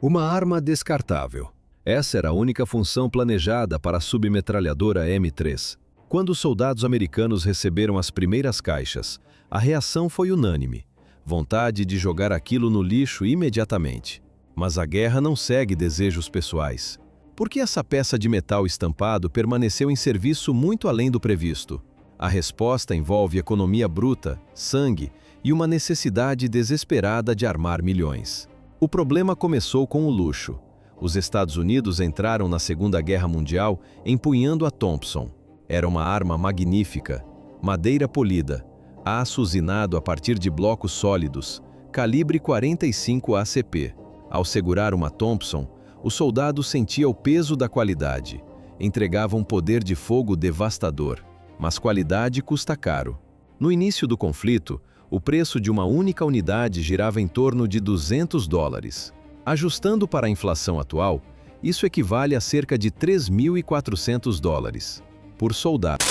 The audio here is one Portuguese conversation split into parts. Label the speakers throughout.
Speaker 1: Uma arma descartável. Essa era a única função planejada para a submetralhadora M3. Quando os soldados americanos receberam as primeiras caixas, a reação foi unânime. Vontade de jogar aquilo no lixo imediatamente. Mas a guerra não segue desejos pessoais. Por que essa peça de metal estampado permaneceu em serviço muito além do previsto? A resposta envolve economia bruta, sangue e uma necessidade desesperada de armar milhões. O problema começou com o luxo. Os Estados Unidos entraram na Segunda Guerra Mundial empunhando a Thompson. Era uma arma magnífica, madeira polida, aço usinado a partir de blocos sólidos, calibre 45 ACP. Ao segurar uma Thompson, o soldado sentia o peso da qualidade. Entregava um poder de fogo devastador, mas qualidade custa caro. No início do conflito, o preço de uma única unidade girava em torno de $200. Ajustando para a inflação atual, isso equivale a cerca de $3.400 por soldado.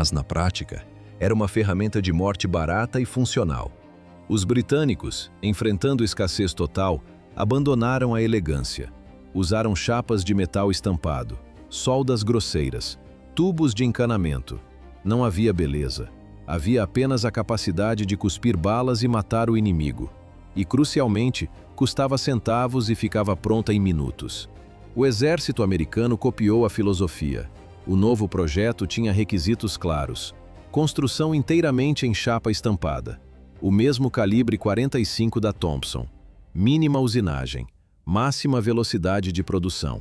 Speaker 1: Mas na prática, era uma ferramenta de morte barata e funcional. Os britânicos, enfrentando escassez total, abandonaram a elegância. Usaram chapas de metal estampado, soldas grosseiras, tubos de encanamento. Não havia beleza. Havia apenas a capacidade de cuspir balas e matar o inimigo. E, crucialmente, custava centavos e ficava pronta em minutos. O exército americano copiou a filosofia. O novo projeto tinha requisitos claros. Construção inteiramente em chapa estampada. O mesmo calibre 45 da Thompson. Mínima usinagem. Máxima velocidade de produção.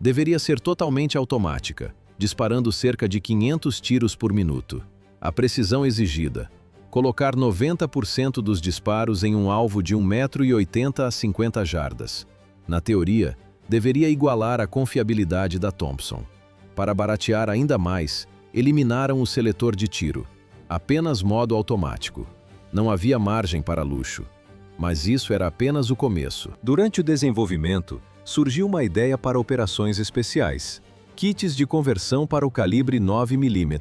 Speaker 1: Deveria ser totalmente automática, disparando cerca de 500 tiros por minuto. A precisão exigida. Colocar 90% dos disparos em um alvo de 1,80 m a 50 jardas. Na teoria, deveria igualar a confiabilidade da Thompson. Para baratear ainda mais, eliminaram o seletor de tiro. Apenas modo automático. Não havia margem para luxo. Mas isso era apenas o começo. Durante o desenvolvimento, surgiu uma ideia para operações especiais. Kits de conversão para o calibre 9 mm.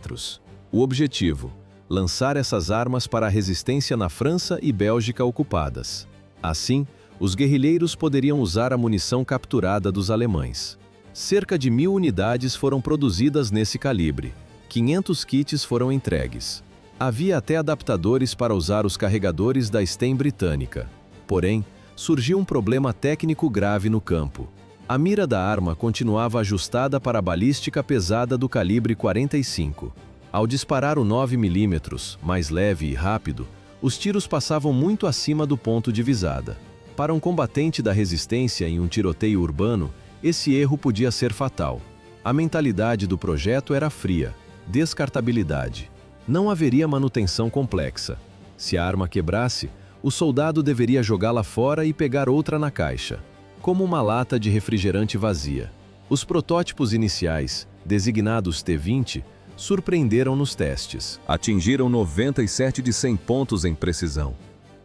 Speaker 1: O objetivo: lançar essas armas para a resistência na França e Bélgica ocupadas. Assim, os guerrilheiros poderiam usar a munição capturada dos alemães. Cerca de 1.000 unidades foram produzidas nesse calibre. 500 kits foram entregues. Havia até adaptadores para usar os carregadores da Sten britânica. Porém, surgiu um problema técnico grave no campo. A mira da arma continuava ajustada para a balística pesada do calibre 45. Ao disparar o 9 mm, mais leve e rápido, os tiros passavam muito acima do ponto de visada. Para um combatente da resistência em um tiroteio urbano, esse erro podia ser fatal. A mentalidade do projeto era fria, descartabilidade. Não haveria manutenção complexa. Se a arma quebrasse, o soldado deveria jogá-la fora e pegar outra na caixa, como uma lata de refrigerante vazia. Os protótipos iniciais, designados T-20, surpreenderam nos testes. Atingiram 97 de 100 pontos em precisão.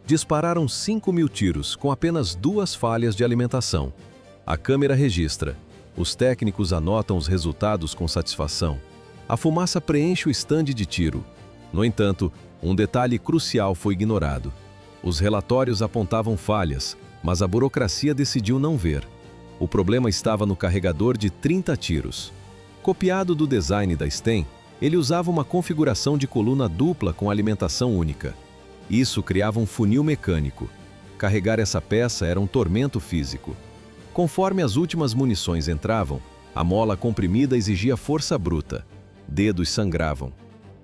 Speaker 1: Dispararam 5.000 tiros com apenas 2 falhas de alimentação. A câmera registra. Os técnicos anotam os resultados com satisfação. A fumaça preenche o estande de tiro. No entanto, um detalhe crucial foi ignorado. Os relatórios apontavam falhas, mas a burocracia decidiu não ver. O problema estava no carregador de 30 tiros. Copiado do design da Sten, ele usava uma configuração de coluna dupla com alimentação única. Isso criava um funil mecânico. Carregar essa peça era um tormento físico. Conforme as últimas munições entravam, a mola comprimida exigia força bruta. Dedos sangravam.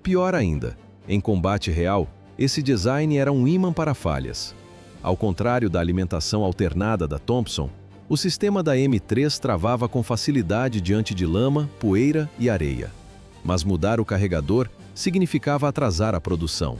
Speaker 1: Pior ainda, em combate real, esse design era um ímã para falhas. Ao contrário da alimentação alternada da Thompson, o sistema da M3 travava com facilidade diante de lama, poeira e areia. Mas mudar o carregador significava atrasar a produção.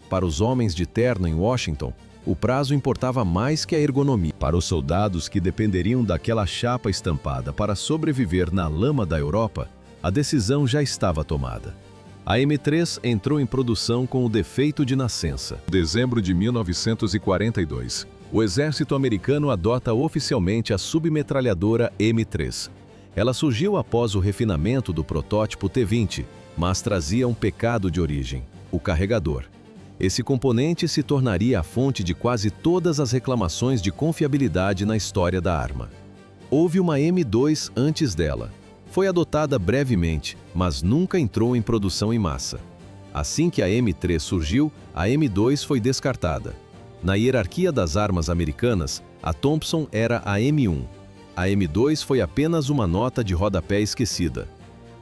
Speaker 1: Para os homens de terno em Washington, o prazo importava mais que a ergonomia.
Speaker 2: Para os soldados que dependeriam daquela chapa estampada para sobreviver na lama da Europa, a decisão já estava tomada. A M3 entrou em produção com o defeito de nascença. Em dezembro de 1942, o exército americano adota oficialmente a submetralhadora M3. Ela surgiu após o refinamento do protótipo T-20, mas trazia um pecado de origem: o carregador. Esse componente se tornaria a fonte de quase todas as reclamações de confiabilidade na história da arma. Houve uma M2 antes dela. Foi adotada brevemente, mas nunca entrou em produção em massa. Assim que a M3 surgiu, a M2 foi descartada. Na hierarquia das armas americanas, a Thompson era a M1. A M2 foi apenas uma nota de rodapé esquecida.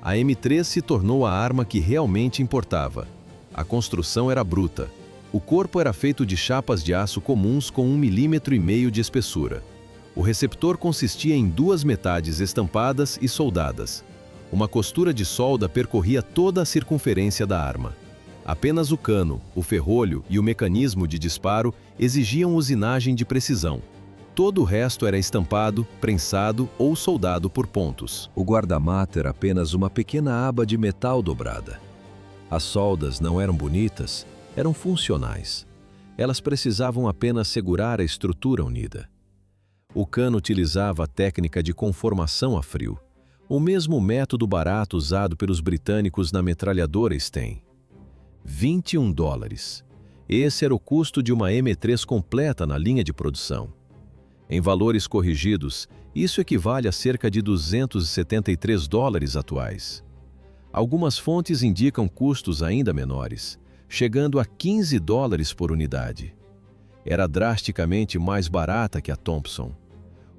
Speaker 2: A M3 se tornou a arma que realmente importava. A construção era bruta. O corpo era feito de chapas de aço comuns com 1,5 mm de espessura. O receptor consistia em duas metades estampadas e soldadas. Uma costura de solda percorria toda a circunferência da arma. Apenas o cano, o ferrolho e o mecanismo de disparo exigiam usinagem de precisão. Todo o resto era estampado, prensado ou soldado por pontos.
Speaker 1: O guarda-mata era apenas uma pequena aba de metal dobrada. As soldas não eram bonitas, eram funcionais. Elas precisavam apenas segurar a estrutura unida. O cano utilizava a técnica de conformação a frio, o mesmo método barato usado pelos britânicos na metralhadora Sten. $21. Esse era o custo de uma M3 completa na linha de produção. Em valores corrigidos, isso equivale a cerca de $273 atuais. Algumas fontes indicam custos ainda menores, chegando a $15 por unidade. Era drasticamente mais barata que a Thompson.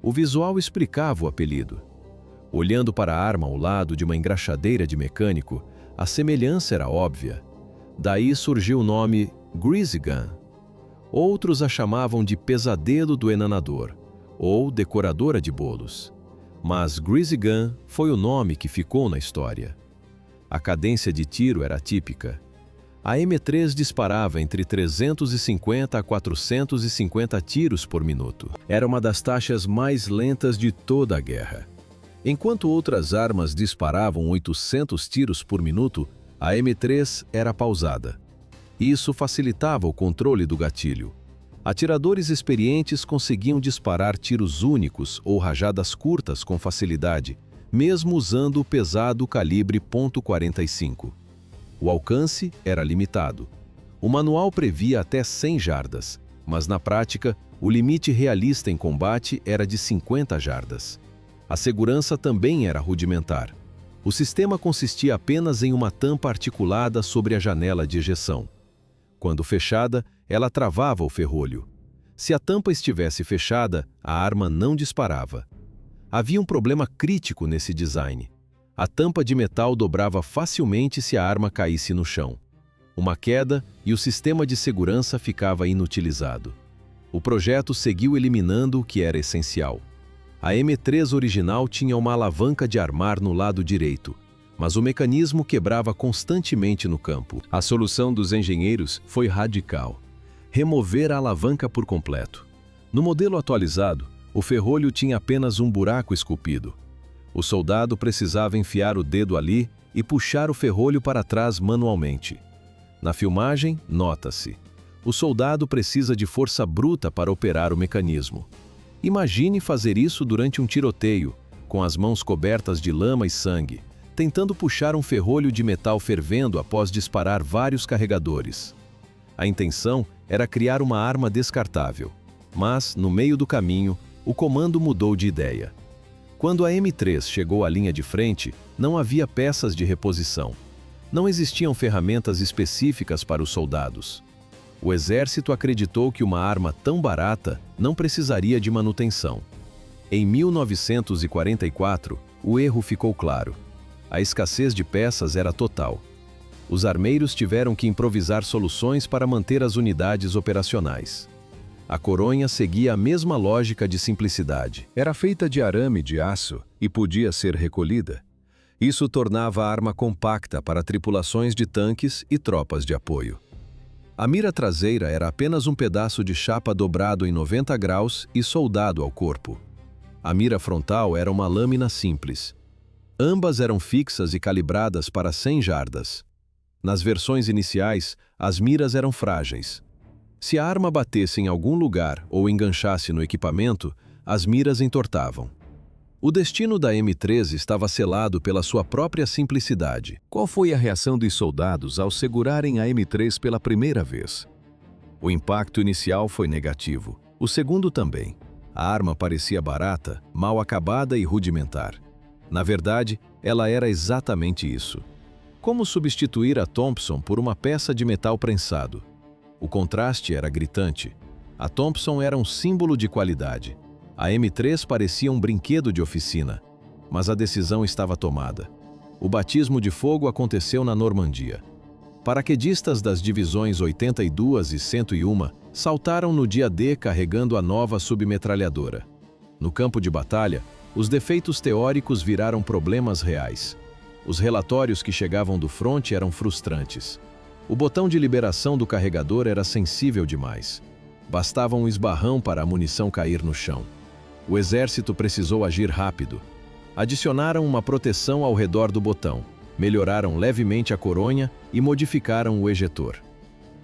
Speaker 1: O visual explicava o apelido. Olhando para a arma ao lado de uma engraxadeira de mecânico, a semelhança era óbvia. Daí surgiu o nome Greasy Gun. Outros a chamavam de pesadelo do enanador, ou decoradora de bolos. Mas Greasy Gun foi o nome que ficou na história. A cadência de tiro era típica. A M3 disparava entre 350 a 450 tiros por minuto. Era uma das taxas mais lentas de toda a guerra. Enquanto outras armas disparavam 800 tiros por minuto, a M3 era pausada. Isso facilitava o controle do gatilho. Atiradores experientes conseguiam disparar tiros únicos ou rajadas curtas com facilidade, mesmo usando o pesado calibre .45. O alcance era limitado. O manual previa até 100 jardas, mas na prática, o limite realista em combate era de 50 jardas. A segurança também era rudimentar. O sistema consistia apenas em uma tampa articulada sobre a janela de ejeção. Quando fechada, ela travava o ferrolho. Se a tampa estivesse fechada, a arma não disparava. Havia um problema crítico nesse design. A tampa de metal dobrava facilmente se a arma caísse no chão. Uma queda e o sistema de segurança ficava inutilizado. O projeto seguiu eliminando o que era essencial. A M3 original tinha uma alavanca de armar no lado direito, mas o mecanismo quebrava constantemente no campo. A solução dos engenheiros foi radical: remover a alavanca por completo. No modelo atualizado, o ferrolho tinha apenas um buraco esculpido. O soldado precisava enfiar o dedo ali e puxar o ferrolho para trás manualmente. Na filmagem, nota-se: o soldado precisa de força bruta para operar o mecanismo. Imagine fazer isso durante um tiroteio, com as mãos cobertas de lama e sangue, tentando puxar um ferrolho de metal fervendo após disparar vários carregadores. A intenção era criar uma arma descartável, mas, no meio do caminho, o comando mudou de ideia. Quando a M3 chegou à linha de frente, não havia peças de reposição. Não existiam ferramentas específicas para os soldados. O exército acreditou que uma arma tão barata não precisaria de manutenção. Em 1944, o erro ficou claro. A escassez de peças era total. Os armeiros tiveram que improvisar soluções para manter as unidades operacionais. A coronha seguia a mesma lógica de simplicidade.
Speaker 2: Era feita de arame de aço e podia ser recolhida. Isso tornava a arma compacta para tripulações de tanques e tropas de apoio. A mira traseira era apenas um pedaço de chapa dobrado em 90 graus e soldado ao corpo. A mira frontal era uma lâmina simples. Ambas eram fixas e calibradas para 100 jardas. Nas versões iniciais, as miras eram frágeis. Se a arma batesse em algum lugar ou enganchasse no equipamento, as miras entortavam. O destino da M3 estava selado pela sua própria simplicidade.
Speaker 3: Qual foi a reação dos soldados ao segurarem a M3 pela primeira vez?
Speaker 2: O impacto inicial foi negativo. O segundo também. A arma parecia barata, mal acabada e rudimentar. Na verdade, ela era exatamente isso. Como substituir a Thompson por uma peça de metal prensado? O contraste era gritante. A Thompson era um símbolo de qualidade. A M3 parecia um brinquedo de oficina, mas a decisão estava tomada. O batismo de fogo aconteceu na Normandia. Paraquedistas das divisões 82 e 101 saltaram no dia D carregando a nova submetralhadora. No campo de batalha, os defeitos teóricos viraram problemas reais. Os relatórios que chegavam do fronte eram frustrantes. O botão de liberação do carregador era sensível demais. Bastava um esbarrão para a munição cair no chão. O exército precisou agir rápido. Adicionaram uma proteção ao redor do botão, melhoraram levemente a coronha e modificaram o ejetor.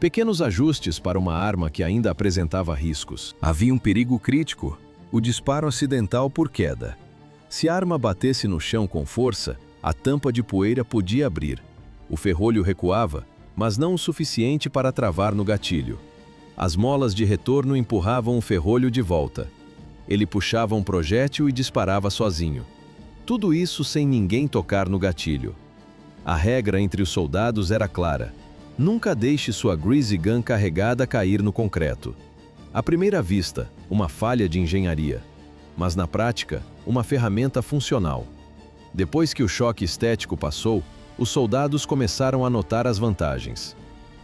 Speaker 2: Pequenos ajustes para uma arma que ainda apresentava riscos.
Speaker 3: Havia um perigo crítico.
Speaker 2: O disparo acidental por queda. Se a arma batesse no chão com força, a tampa de poeira podia abrir. O ferrolho recuava, mas não o suficiente para travar no gatilho. As molas de retorno empurravam o ferrolho de volta. Ele puxava um projétil e disparava sozinho. Tudo isso sem ninguém tocar no gatilho. A regra entre os soldados era clara. Nunca deixe sua greasy gun carregada cair no concreto. À primeira vista, uma falha de engenharia. Mas na prática, uma ferramenta funcional. Depois que o choque estético passou, os soldados começaram a notar as vantagens.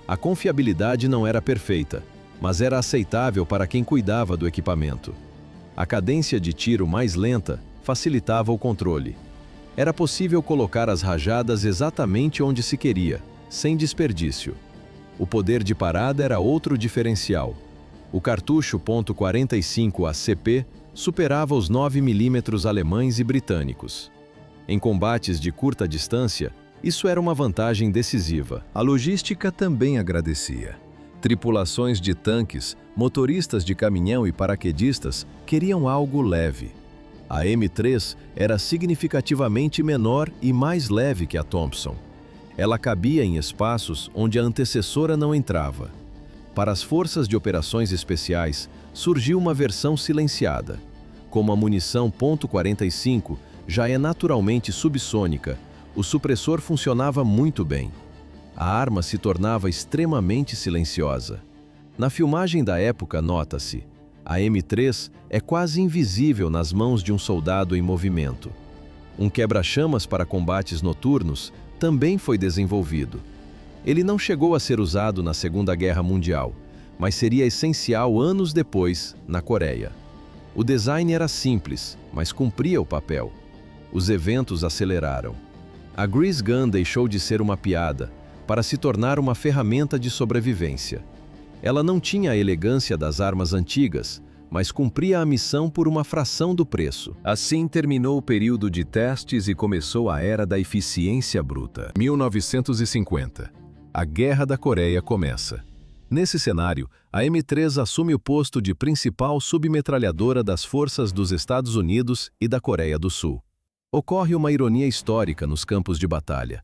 Speaker 2: A confiabilidade não era perfeita, mas era aceitável para quem cuidava do equipamento. A cadência de tiro mais lenta facilitava o controle. Era possível colocar as rajadas exatamente onde se queria, sem desperdício. O poder de parada era outro diferencial. O cartucho .45 ACP superava os 9 mm alemães e britânicos. Em combates de curta distância, isso era uma vantagem decisiva.
Speaker 3: A logística também agradecia.
Speaker 2: Tripulações de tanques, motoristas de caminhão e paraquedistas queriam algo leve. A M3 era significativamente menor e mais leve que a Thompson. Ela cabia em espaços onde a antecessora não entrava. Para as forças de operações especiais, surgiu uma versão silenciada. Como a munição .45 já é naturalmente subsônica, o supressor funcionava muito bem. A arma se tornava extremamente silenciosa. Na filmagem da época, nota-se: a M3 é quase invisível nas mãos de um soldado em movimento. Um quebra-chamas para combates noturnos também foi desenvolvido. Ele não chegou a ser usado na Segunda Guerra Mundial, mas seria essencial anos depois, na Coreia. O design era simples, mas cumpria o papel. Os eventos aceleraram. A Grease Gun deixou de ser uma piada para se tornar uma ferramenta de sobrevivência. Ela não tinha a elegância das armas antigas, mas cumpria a missão por uma fração do preço.
Speaker 3: Assim terminou o período de testes e começou a era da eficiência bruta.
Speaker 2: 1950. A Guerra da Coreia começa. Nesse cenário, a M3 assume o posto de principal submetralhadora das forças dos Estados Unidos e da Coreia do Sul. Ocorre uma ironia histórica nos campos de batalha.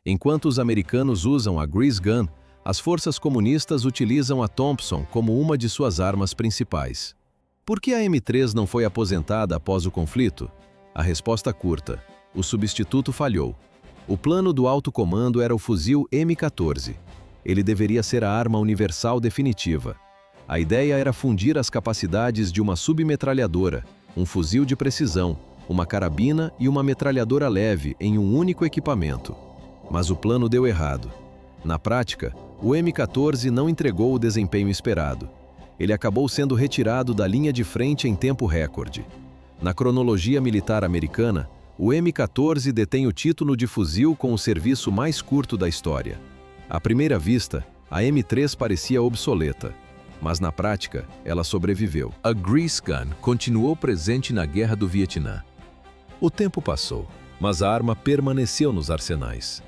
Speaker 2: Enquanto os americanos usam a Grease Gun, as forças comunistas utilizam a Thompson como uma de suas armas principais. Por que a M3 não foi aposentada após o conflito?
Speaker 1: A resposta curta: o substituto falhou. O plano do alto comando era o fuzil M14. Ele deveria ser a arma universal definitiva. A ideia era fundir as capacidades de uma submetralhadora, um fuzil de precisão, uma carabina e uma metralhadora leve em um único equipamento. Mas o plano deu errado. Na prática, o M14 não entregou o desempenho esperado. Ele acabou sendo retirado da linha de frente em tempo recorde. Na cronologia militar americana, o M14 detém o título de fuzil com o serviço mais curto da história. À primeira vista, a M3 parecia obsoleta, mas na prática, ela sobreviveu.
Speaker 3: A Grease Gun continuou presente na Guerra do Vietnã.
Speaker 1: O tempo passou, mas a arma permaneceu nos arsenais.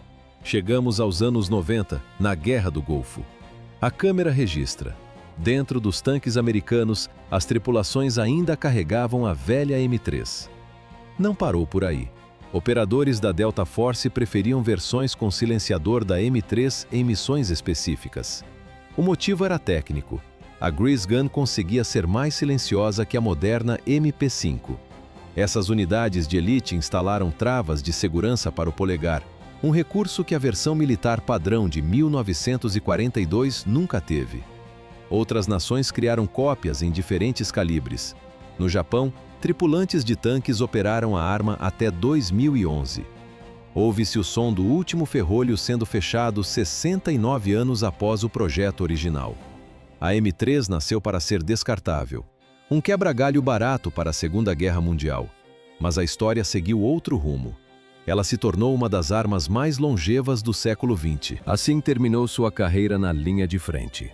Speaker 1: Chegamos aos anos 90, na Guerra do Golfo. A câmera registra. Dentro dos tanques americanos, as tripulações ainda carregavam a velha M3. Não parou por aí. Operadores da Delta Force preferiam versões com silenciador da M3 em missões específicas. O motivo era técnico. A Grease Gun conseguia ser mais silenciosa que a moderna MP5. Essas unidades de elite instalaram travas de segurança para o polegar, um recurso que a versão militar padrão de 1942 nunca teve. Outras nações criaram cópias em diferentes calibres. No Japão, tripulantes de tanques operaram a arma até 2011. Ouve-se o som do último ferrolho sendo fechado 69 anos após o projeto original. A M3 nasceu para ser descartável, um quebra-galho barato para a Segunda Guerra Mundial. Mas a história seguiu outro rumo. Ela se tornou uma das armas mais longevas do século XX.
Speaker 3: Assim terminou sua carreira na linha de frente.